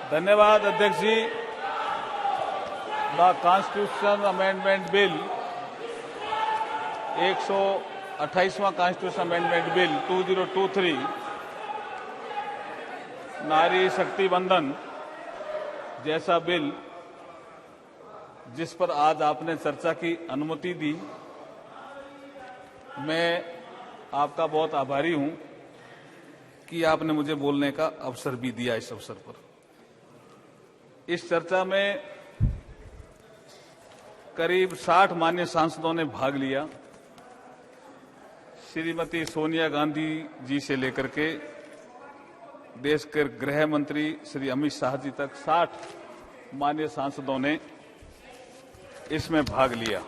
धन्यवाद अध्यक्ष जी। द कॉन्स्टिट्यूशन अमेंडमेंट बिल 128वां कॉन्स्टिट्यूशन अमेंडमेंट बिल 2023 नारी शक्ति वंदन जैसा बिल जिस पर आज आपने चर्चा की अनुमति दी, मैं आपका बहुत आभारी हूं कि आपने मुझे बोलने का अवसर भी दिया। इस अवसर पर इस चर्चा में करीब 60 मान्य सांसदों ने भाग लिया। श्रीमती सोनिया गांधी जी से लेकर के देश के गृह मंत्री श्री अमित शाह जी तक 60 मान्य सांसदों ने इसमें भाग लिया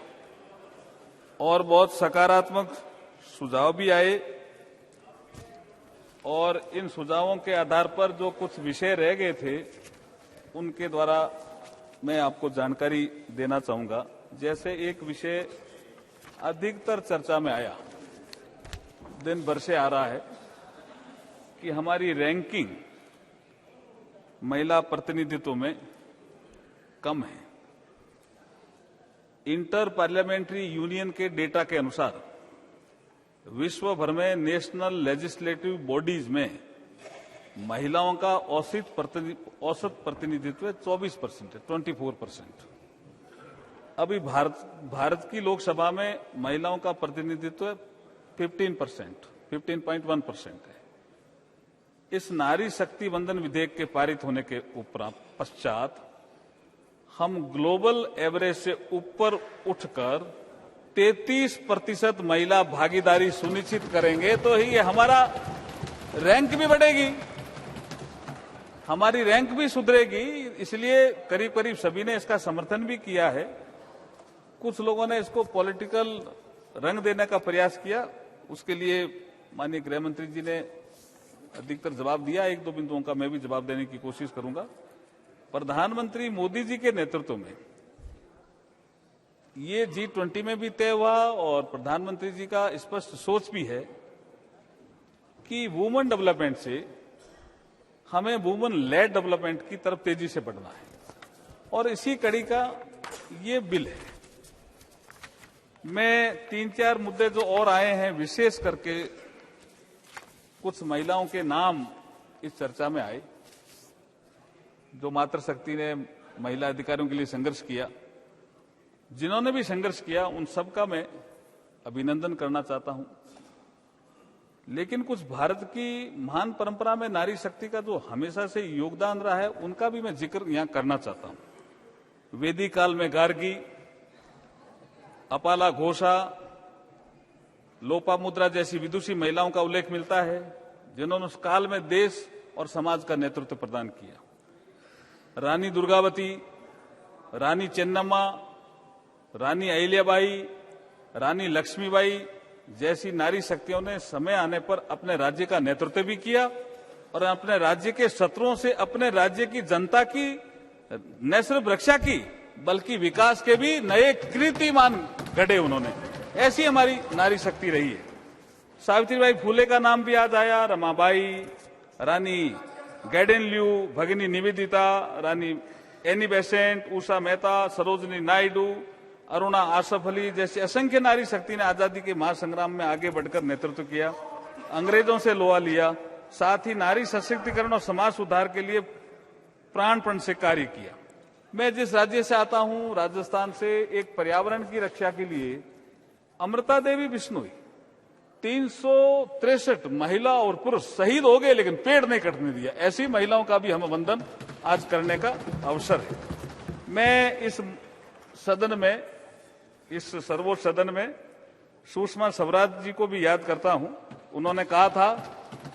और बहुत सकारात्मक सुझाव भी आए। और इन सुझावों के आधार पर जो कुछ विषय रह गए थे उनके द्वारा मैं आपको जानकारी देना चाहूंगा। जैसे एक विषय अधिकतर चर्चा में आया, दिन भर से आ रहा है कि हमारी रैंकिंग महिला प्रतिनिधित्व में कम है। इंटर पार्लियामेंट्री यूनियन के डेटा के अनुसार विश्व भर में नेशनल लेजिस्लेटिव बॉडीज में महिलाओं का औसत प्रतिनिधित्व 24% है, 24%। अभी भारत की लोकसभा में महिलाओं का प्रतिनिधित्व 15%, 15.1% है। इस नारी शक्ति वंदन विधेयक के पारित होने के पश्चात हम ग्लोबल एवरेज से ऊपर उठकर 33% महिला भागीदारी सुनिश्चित करेंगे तो ही हमारा रैंक भी बढ़ेगी, हमारी रैंक भी सुधरेगी। इसलिए करीब करीब सभी ने इसका समर्थन भी किया है। कुछ लोगों ने इसको पॉलिटिकल रंग देने का प्रयास किया, उसके लिए माननीय गृह मंत्री जी ने अधिकतर जवाब दिया। एक दो बिंदुओं का मैं भी जवाब देने की कोशिश करूंगा। प्रधानमंत्री मोदी जी के नेतृत्व में ये G20 में भी तय हुआ और प्रधानमंत्री जी का स्पष्ट सोच भी है कि वुमेन डेवलपमेंट से हमें वुमेन लेड डेवलपमेंट की तरफ तेजी से बढ़ना है और इसी कड़ी का ये बिल है। मैं 3-4 मुद्दे जो और आए हैं, विशेष करके कुछ महिलाओं के नाम इस चर्चा में आए जो मातृशक्ति ने महिला अधिकारियों के लिए संघर्ष किया। जिन्होंने भी संघर्ष किया उन सबका मैं अभिनंदन करना चाहता हूं। लेकिन कुछ भारत की महान परंपरा में नारी शक्ति का जो हमेशा से योगदान रहा है उनका भी मैं जिक्र यहां करना चाहता हूं। वैदिक काल में गार्गी, अपाला घोषा, लोपामुद्रा जैसी विदुषी महिलाओं का उल्लेख मिलता है जिन्होंने उस काल में देश और समाज का नेतृत्व प्रदान किया। रानी दुर्गावती, रानी चेन्नम्मा, रानी अहिल्याबाई, रानी लक्ष्मीबाई जैसी नारी शक्तियों ने समय आने पर अपने राज्य का नेतृत्व भी किया और अपने राज्य के शत्रुओं से अपने राज्य की जनता की न सिर्फ रक्षा की बल्कि विकास के भी नए कीर्तिमान गढ़े उन्होंने। ऐसी हमारी नारी शक्ति रही है। सावित्रीबाई फुले का नाम भी याद आया, रमाबाई, रानी गैडेनल्यू, भगिनी निवेदिता, रानी एनी बेसेंट, उषा मेहता, सरोजनी नायडू, अरुणा आसफ अली जैसे असंख्य नारी शक्ति ने आजादी के महासंग्राम में आगे बढ़कर नेतृत्व किया, अंग्रेजों से लोहा लिया, साथ ही नारी सशक्तिकरण और समाज सुधार के लिए प्राणपण से कार्य किया। मैं जिस राज्य से आता हूं, राजस्थान से, एक पर्यावरण की रक्षा के लिए अमृता देवी बिश्नोई 363 महिला और पुरुष शहीद हो गए लेकिन पेड़ नहीं कटने दिया। ऐसी महिलाओं का भी हमें वंदन आज करने का अवसर है। मैं इस सदन में, इस सर्वोच्च सदन में सुषमा स्वराज जी को भी याद करता हूं। उन्होंने कहा था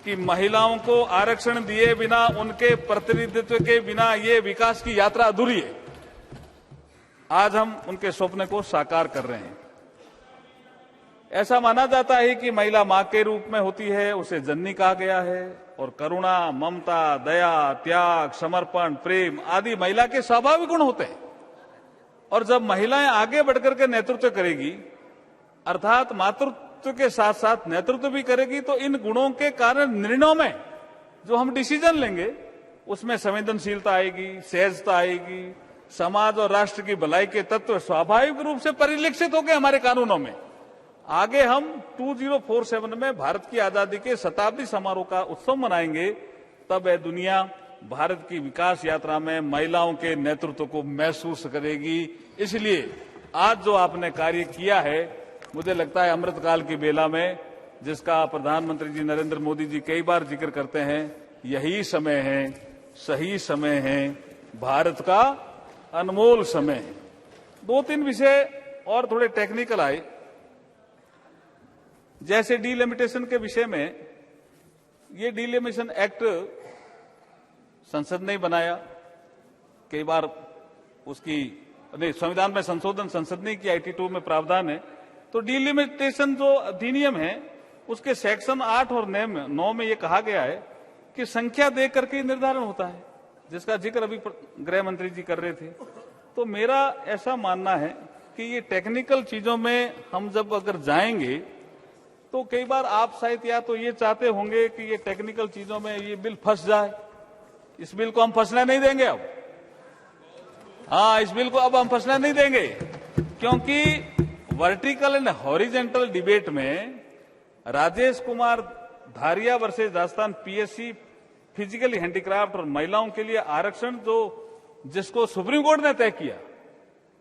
कि महिलाओं को आरक्षण दिए बिना, उनके प्रतिनिधित्व के बिना ये विकास की यात्रा अधूरी है। आज हम उनके स्वप्न को साकार कर रहे हैं। ऐसा माना जाता है कि महिला मां के रूप में होती है, उसे जननी कहा गया है और करुणा, ममता, दया, त्याग, समर्पण, प्रेम आदि महिला के स्वाभाविक गुण होते हैं। और जब महिलाएं आगे बढ़कर के नेतृत्व करेगी, अर्थात मातृत्व के साथ साथ नेतृत्व भी करेगी, तो इन गुणों के कारण निर्णयों में जो हम डिसीजन लेंगे उसमें संवेदनशीलता आएगी, सहजता आएगी, समाज और राष्ट्र की भलाई के तत्व स्वाभाविक रूप से परिलक्षित होंगे हमारे कानूनों में। आगे हम 2047 में भारत की आजादी के शताब्दी समारोह का उत्सव मनाएंगे, तब यह दुनिया भारत की विकास यात्रा में महिलाओं के नेतृत्व को महसूस करेगी। इसलिए आज जो आपने कार्य किया है, मुझे लगता है अमृतकाल की बेला में, जिसका प्रधानमंत्री जी नरेंद्र मोदी जी कई बार जिक्र करते हैं, यही समय है, सही समय है, भारत का अनमोल समय है। 2-3 विषय और थोड़े टेक्निकल आए, जैसे डीलिमिटेशन के विषय में। ये डीलिमिटेशन एक्ट संसद ने बनाया, कई बार उसकी संविधान में संशोधन संसद ने किया, 82 में प्रावधान है। तो डीलिमिटेशन जो अधिनियम है, उसके सेक्शन 8 और 9 में यह कहा गया है कि संख्या दे करके निर्धारण होता है, जिसका जिक्र अभी गृह मंत्री जी कर रहे थे। तो मेरा ऐसा मानना है कि ये टेक्निकल चीजों में हम जब अगर जाएंगे, तो कई बार आप शायद या तो ये चाहते होंगे कि ये टेक्निकल चीजों में ये बिल फंस जाए। इस बिल को हम फंसने नहीं देंगे अब। हाँ, इस बिल को अब हम फंसने नहीं देंगे, क्योंकि वर्टिकल एंड हॉरिजेंटल डिबेट में Rajesh Kumar Dhariya versus Rajasthan PSC physically handicraft और महिलाओं के लिए आरक्षण, जिसको सुप्रीम कोर्ट ने तय किया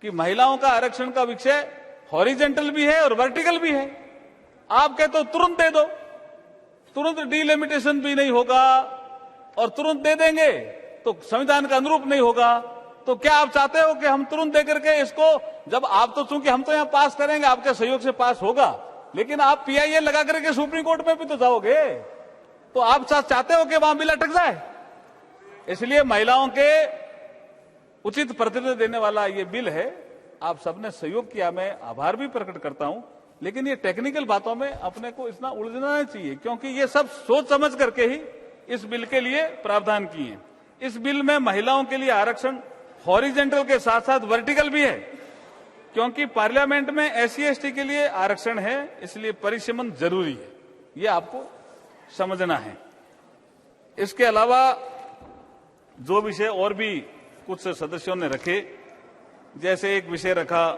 कि महिलाओं का आरक्षण का विषय हॉरिजेंटल भी है और वर्टिकल भी है। आप कहते हो तुरंत दे दो, तुरंत डीलिमिटेशन भी नहीं होगा और तुरंत दे देंगे तो संविधान का अनुरूप नहीं होगा। तो क्या आप चाहते हो कि हम तुरंत दे करके इसको, जब आप तो चूंकि हम तो यहां पास करेंगे, आपके सहयोग से पास होगा, लेकिन आप पीआईएल लगा करके सुप्रीम कोर्ट में भी तो जाओगे, तो आप चाहते हो कि वहां बिल अटक जाए। इसलिए महिलाओं के उचित प्रतिनिधित्व देने वाला ये बिल है। आप सबने सहयोग किया, मैं आभार भी प्रकट करता हूं, लेकिन ये टेक्निकल बातों में अपने को इतना उलझना नहीं चाहिए, क्योंकि ये सब सोच समझ करके ही इस बिल के लिए प्रावधान किए हैं। इस बिल में महिलाओं के लिए आरक्षण हॉरिजेंटल के साथ साथ वर्टिकल भी है, क्योंकि पार्लियामेंट में एससी एसटी के लिए आरक्षण है, इसलिए परिसीमन जरूरी है। ये आपको समझना है। इसके अलावा जो विषय और भी कुछ सदस्यों ने रखे, जैसे एक विषय रखा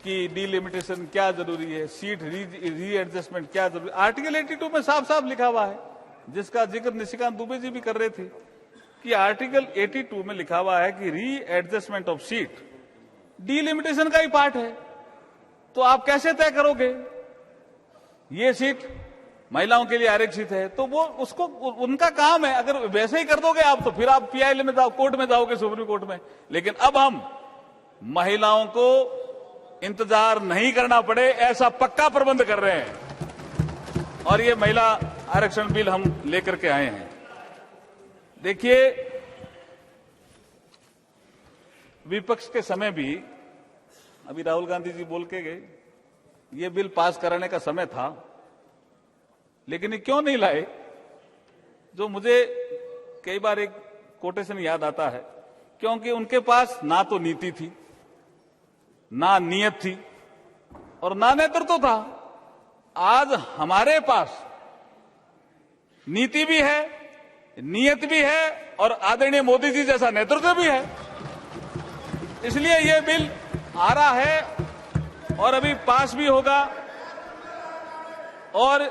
कि डीलिमिटेशन क्या जरूरी है, सीट री एडजस्टमेंट क्या जरूरी। आर्टिकल 82 में साफ साफ लिखा हुआ है, जिसका जिक्र निशिकांत दुबे जी भी कर रहे थे, कि आर्टिकल 82 में लिखा हुआ है कि री एडजस्टमेंट ऑफ सीट डीलिमिटेशन का ही पार्ट है। तो आप कैसे तय करोगे ये सीट महिलाओं के लिए आरक्षित है, तो वो उसको उनका काम है। अगर वैसे ही कर दोगे आप, तो फिर आप पीआईएल में जाओ, कोर्ट में जाओगे, सुप्रीम कोर्ट में। लेकिन अब हम महिलाओं को इंतजार नहीं करना पड़े, ऐसा पक्का प्रबंध कर रहे हैं, और ये महिला आरक्षण बिल हम लेकर के आए हैं। देखिए, विपक्ष के समय भी, अभी राहुल गांधी जी बोल के गए, ये बिल पास कराने का समय था, लेकिन ये क्यों नहीं लाए। जो मुझे कई बार एक कोटेशन याद आता है, क्योंकि उनके पास ना तो नीति थी, ना नियत थी, और ना नेतृत्व था। आज हमारे पास नीति भी है, नियत भी है, और आदरणीय मोदी जी जैसा नेतृत्व भी है। इसलिए यह बिल आ रहा है और अभी पास भी होगा। और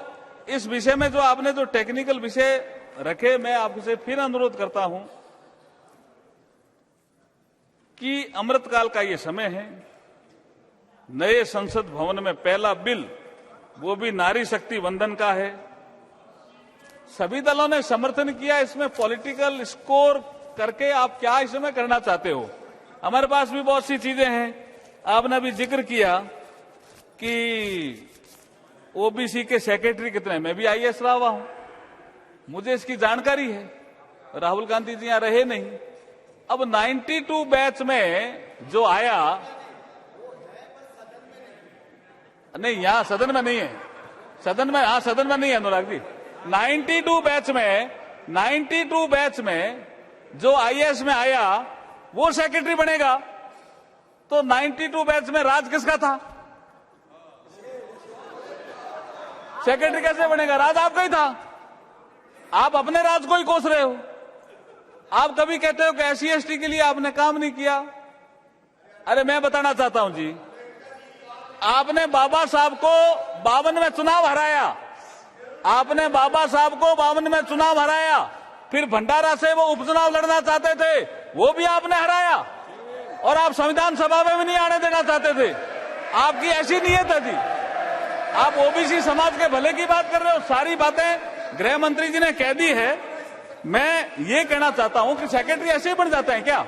इस विषय में जो आपने जो टेक्निकल विषय रखे, मैं आपसे फिर अनुरोध करता हूं कि अमृतकाल का ये समय है। नए संसद भवन में पहला बिल, वो भी नारी शक्ति वंदन का है। सभी दलों ने समर्थन किया। इसमें पॉलिटिकल स्कोर करके आप क्या इसमें करना चाहते हो। हमारे पास भी बहुत सी चीजें हैं। आपने अभी जिक्र किया कि ओबीसी के सेक्रेटरी कितने, मैं भी आईएएस रहा हुआ हूं, मुझे इसकी जानकारी है। राहुल गांधी जी यहां रहे नहीं। अब 92 बैच में जो आया, नहीं यहां सदन में नहीं है, सदन में, हाँ सदन में नहीं है अनुराग जी। 92 बैच में जो आईएएस में आया वो सेक्रेटरी बनेगा। तो 92 बैच में राज किसका था? सेक्रेटरी कैसे बनेगा? राज आपका ही था। आप अपने राज को ही कोस रहे हो। आप कभी कहते हो कि SC/ST के लिए आपने काम नहीं किया। अरे मैं बताना चाहता हूं जी, आपने बाबा साहब को 52 में चुनाव हराया, आपने बाबा साहब को 52 में चुनाव हराया, फिर भंडारा से वो उपचुनाव लड़ना चाहते थे, वो भी आपने हराया, और आप संविधान सभा में भी नहीं आने देना चाहते थे। आपकी ऐसी नीयत है जी। आप OBC समाज के भले की बात कर रहे हो, सारी बातें गृह मंत्री जी ने कह दी है। मैं ये कहना चाहता हूं कि सेक्रेटरी ऐसे ही बन जाते हैं क्या?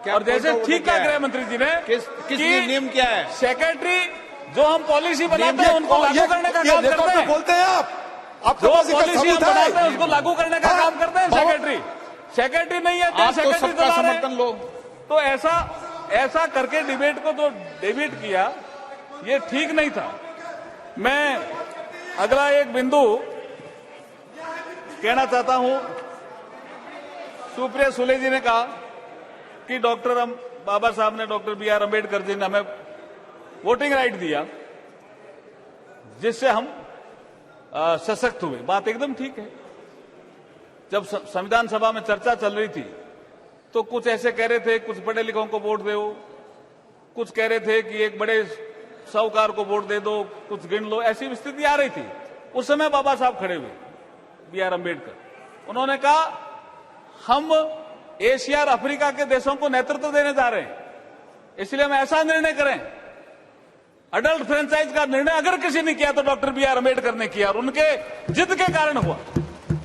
और जैसे ठीक है गृह मंत्री जी ने किस नियम क्या है? सेक्रेटरी जो हम पॉलिसी बनाते हैं उनको लागू करने का काम करते हैं। बोलते हैं आप जो पॉलिसी हम बनाते हैं उसको लागू करने का काम करते हैं सेक्रेटरी। सेक्रेटरी नहीं है तो सेक्रेटरी चला रहे हैं। तो ऐसा करके डिबेट को जो डेविएट किया, ये ठीक नहीं था। मैं अगला एक बिंदु कहना चाहता हूं। सुप्रिया सुले जी ने कहा कि बाबा साहब ने, डॉक्टर BR अम्बेडकर जी ने हमें वोटिंग राइट दिया जिससे हम सशक्त हुए। बात एकदम ठीक है। जब संविधान सभा में चर्चा चल रही थी तो कुछ ऐसे कह रहे थे कुछ पढ़े लिखों को वोट दो, कुछ कह रहे थे कि एक बड़े साहूकार को वोट दे दो, कुछ गिन लो, ऐसी स्थिति आ रही थी। उस समय बाबा साहब खड़े हुए, BR अम्बेडकर, उन्होंने कहा हम एशिया और अफ्रीका के देशों को नेतृत्व देने जा रहे हैं, इसलिए हम ऐसा निर्णय करें। अडल्ट फ्रेंचाइज का निर्णय अगर किसी ने किया तो डॉक्टर BR अम्बेडकर ने किया, और उनके जिद के कारण हुआ।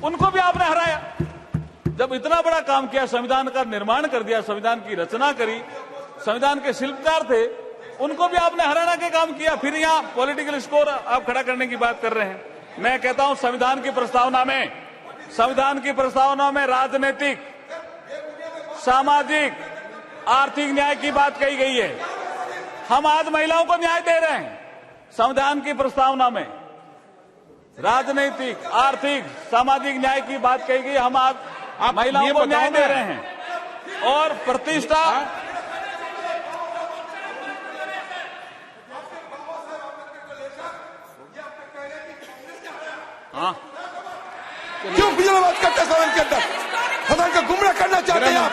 उनको भी आपने हराया। जब इतना बड़ा काम किया, संविधान का निर्माण कर दिया, संविधान की रचना करी, संविधान के शिल्पकार थे, उनको भी आपने हराना के काम किया। फिर यहां पॉलिटिकल स्कोर आप खड़ा करने की बात कर रहे हैं। मैं कहता हूं संविधान की प्रस्तावना में राजनीतिक, सामाजिक, आर्थिक न्याय की बात कही गई है। हम आज महिलाओं को न्याय दे रहे हैं। संविधान की प्रस्तावना में राजनीतिक, आर्थिक, सामाजिक न्याय की बात कही गई। हम आज महिलाओं को न्याय दे रहे हैं और प्रतिष्ठा। हाँ, क्यों बिजलाबाद करते सदन के अंदर? सदन का गुमराह करना चाहते हैं आप?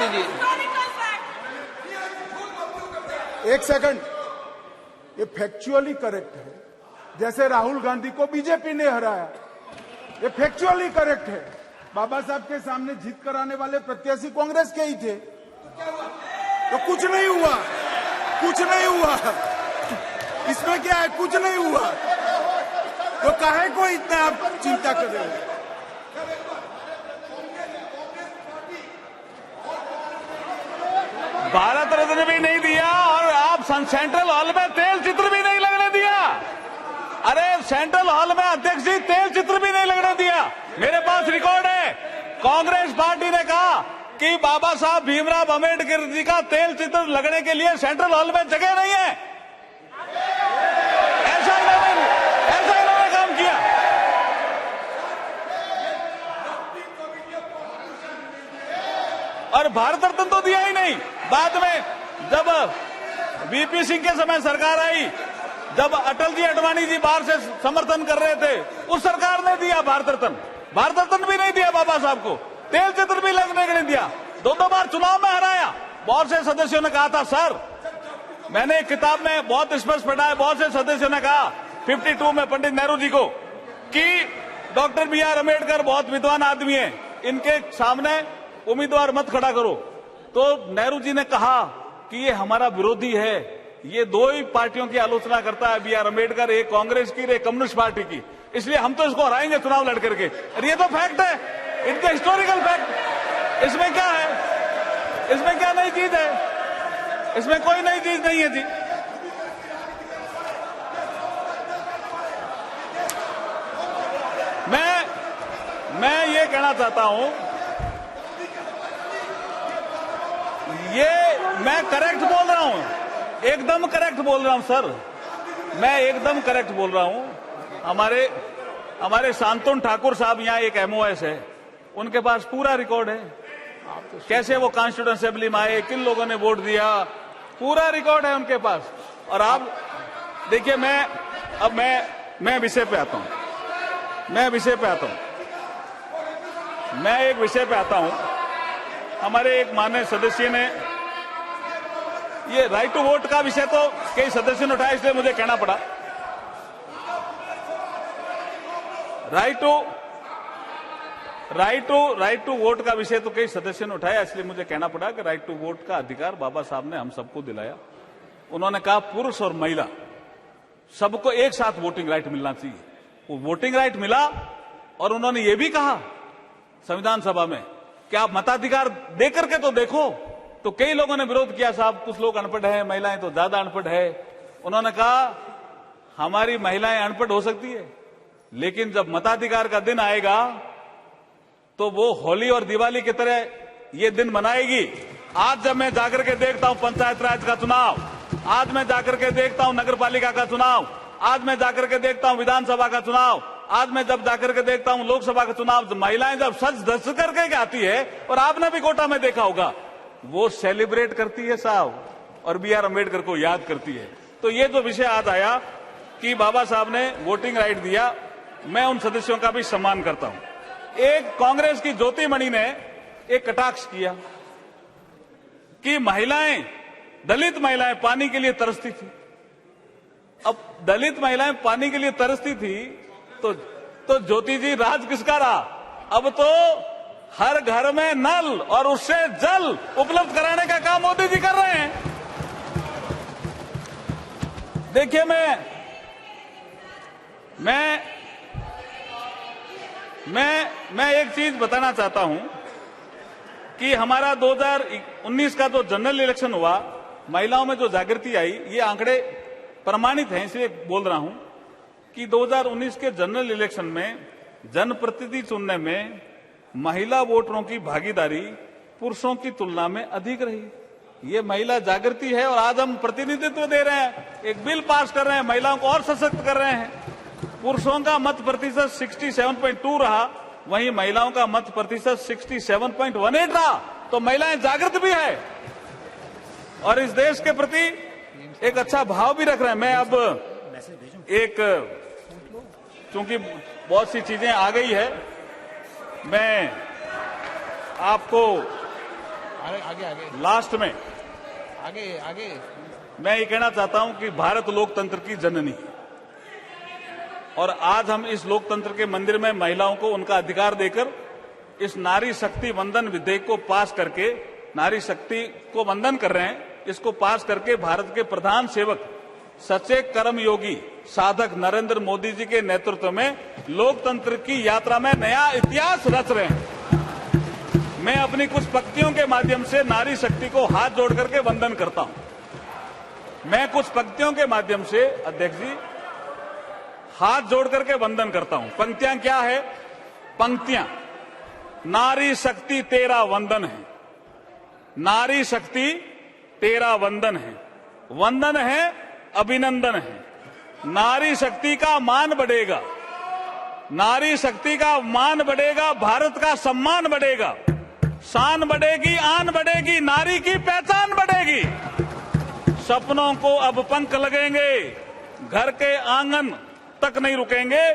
एक सेकंड, ये फैक्चुअली करेक्ट है। जैसे राहुल गांधी को बीजेपी ने हराया, ये फैक्चुअली करेक्ट है। बाबा साहब के सामने जीत कराने वाले प्रत्याशी कांग्रेस के ही थे, तो कुछ नहीं हुआ, कुछ नहीं हुआ। इसमें क्या है? कुछ नहीं हुआ, तो काहे को इतना आप चिंता कर रहे हो? भारत रत्न भी नहीं दिया और आप सेंट्रल हॉल में तेल चित्र भी नहीं लगने दिया। अरे सेंट्रल हॉल में अध्यक्ष जी तेल चित्र भी नहीं लगने दिया। मेरे पास रिकॉर्ड है। कांग्रेस पार्टी ने कहा कि बाबा साहब भीमराव अम्बेडकर जी का तेल चित्र लगने के लिए सेंट्रल हॉल में जगह नहीं है। ऐसा इन्होंने काम किया। और भारत रत्न तो दिया ही नहीं। बाद में जब VP सिंह के समय सरकार आई, जब अटल जी अडवाणी जी बाहर से समर्थन कर रहे थे, उस सरकार ने दिया भारत रत्न। भारत रत्न भी नहीं दिया बाबा साहब को, तेल चित्र भी लगने के नहीं दिया। दो बार चुनाव में हराया। बहुत से सदस्यों ने कहा था, सर, मैंने एक किताब में बहुत स्पष्ट पढ़ा है, बहुत से सदस्यों ने कहा 52 में पंडित नेहरू जी को कि डॉक्टर BR अम्बेडकर बहुत विद्वान आदमी है, इनके सामने उम्मीदवार मत खड़ा करो। तो नेहरू जी ने कहा कि ये हमारा विरोधी है, ये दो ही पार्टियों की आलोचना करता है, BR अम्बेडकर, एक कांग्रेस की, एक कम्युनिस्ट पार्टी की, इसलिए हम तो इसको हराएंगे चुनाव लड़ करके। और ये तो फैक्ट है, इनका हिस्टोरिकल फैक्ट। इसमें क्या है? इसमें क्या नई चीज है? इसमें कोई नई चीज नहीं है जी। मैं ये कहना चाहता हूं, ये मैं करेक्ट बोल रहा हूं, एकदम करेक्ट बोल रहा हूं सर, मैं एकदम करेक्ट बोल रहा हूं। हमारे शांतनु ठाकुर साहब यहाँ एक MOS है, उनके पास पूरा रिकॉर्ड है, कैसे वो कॉन्स्टिट्यूएंट असेंबली में आए, किन लोगों ने वोट दिया, पूरा रिकॉर्ड है उनके पास। और आप देखिए, मैं विषय पे आता हूं, मैं एक विषय पे आता हूं। हमारे एक माननीय सदस्य ने ये राइट टू वोट का विषय तो कई सदस्यों ने उठाया, इसलिए मुझे कहना पड़ा। राइट टू वोट का विषय तो कई सदस्यों ने उठाया, इसलिए मुझे कहना पड़ा कि राइट टू वोट का अधिकार बाबा साहब ने हम सबको दिलाया। उन्होंने कहा पुरुष और महिला सबको एक साथ वोटिंग राइट मिलना चाहिए। वो वोटिंग राइट मिला और उन्होंने ये भी कहा संविधान सभा में कि आप मताधिकार दे करके तो देखो। तो कई लोगों ने विरोध किया, साहब कुछ लोग अनपढ़ हैं, महिलाएं तो ज्यादा अनपढ़ है। उन्होंने कहा हमारी महिलाएं अनपढ़ हो सकती है, लेकिन जब मताधिकार का दिन आएगा तो वो होली और दिवाली की तरह ये दिन मनाएगी। आज जब मैं जाकर के देखता हूं पंचायत राज का चुनाव, आज मैं जाकर के देखता हूं नगर पालिका का चुनाव, आज मैं जाकर के देखता हूं विधानसभा का चुनाव, आज मैं जब जाकर के देखता हूं लोकसभा का चुनाव, महिलाएं जब सज धज करके आती है, और आपने भी कोटा में देखा होगा, वो सेलिब्रेट करती है साहब, और बी आर अम्बेडकर को याद करती है। तो ये जो विषय आज आया कि बाबा साहब ने वोटिंग राइट दिया, मैं उन सदस्यों का भी सम्मान करता हूं। एक कांग्रेस की ज्योतिमणि ने एक कटाक्ष किया कि महिलाएं, दलित महिलाएं पानी के लिए तरसती थी। अब दलित महिलाएं पानी के लिए तरसती थी तो ज्योति जी राज किसका रहा? अब तो हर घर में नल और उससे जल उपलब्ध कराने का काम मोदी जी कर रहे हैं। देखिए मैं एक चीज बताना चाहता हूं कि हमारा 2019 का जो जनरल इलेक्शन हुआ, महिलाओं में जो जागृति आई, ये आंकड़े प्रमाणित हैं, इसलिए बोल रहा हूं कि 2019 के जनरल इलेक्शन में जनप्रतिनिधि चुनने में महिला वोटरों की भागीदारी पुरुषों की तुलना में अधिक रही। ये महिला जागृति है और आज हम प्रतिनिधित्व दे रहे हैं, एक बिल पास कर रहे हैं, महिलाओं को और सशक्त कर रहे हैं। पुरुषों का मत प्रतिशत 67.2 रहा, वहीं महिलाओं का मत प्रतिशत 67.18 रहा। तो महिलाएं जागृत भी है और इस देश के प्रति एक अच्छा भाव भी रख रहे हैं। मैं अब चूंकि बहुत सी चीजें आ गई है, मैं आपको लास्ट में आगे मैं ये कहना चाहता हूं कि भारत लोकतंत्र की जननी है, और आज हम इस लोकतंत्र के मंदिर में महिलाओं को उनका अधिकार देकर इस नारी शक्ति वंदन विधेयक को पास करके नारी शक्ति को वंदन कर रहे हैं। इसको पास करके भारत के प्रधान सेवक सच्चे कर्मयोगी साधक नरेंद्र मोदी जी के नेतृत्व में लोकतंत्र की यात्रा में नया इतिहास रच रहे हैं। मैं अपनी कुछ पंक्तियों के माध्यम से नारी शक्ति को हाथ जोड़ करके वंदन करता हूं। मैं कुछ पंक्तियों के माध्यम से, अध्यक्ष जी, हाथ जोड़ करके वंदन करता हूं। पंक्तियां क्या है? पंक्तियां, नारी शक्ति तेरा वंदन है, नारी शक्ति तेरा वंदन है, वंदन है, अभिनंदन है। नारी शक्ति का मान बढ़ेगा, नारी शक्ति का मान बढ़ेगा, भारत का सम्मान बढ़ेगा, शान बढ़ेगी, आन बढ़ेगी, नारी की पहचान बढ़ेगी। सपनों को अब पंख लगेंगे, घर के आंगन तक नहीं रुकेंगे,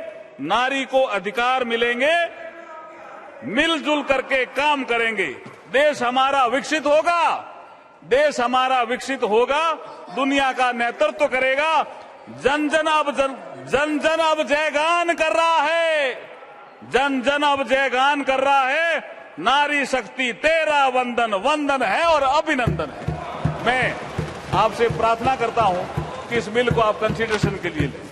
नारी को अधिकार मिलेंगे, मिलजुल करके काम करेंगे। देश हमारा विकसित होगा, देश हमारा विकसित होगा, दुनिया का नेतृत्व करेगा। जन जन अब जयगान कर रहा है, जन जन अब जयगान कर रहा है। नारी शक्ति तेरा वंदन, वंदन है और अभिनंदन है। मैं आपसे प्रार्थना करता हूं कि इस बिल को आप कंसीडरेशन के लिए लें।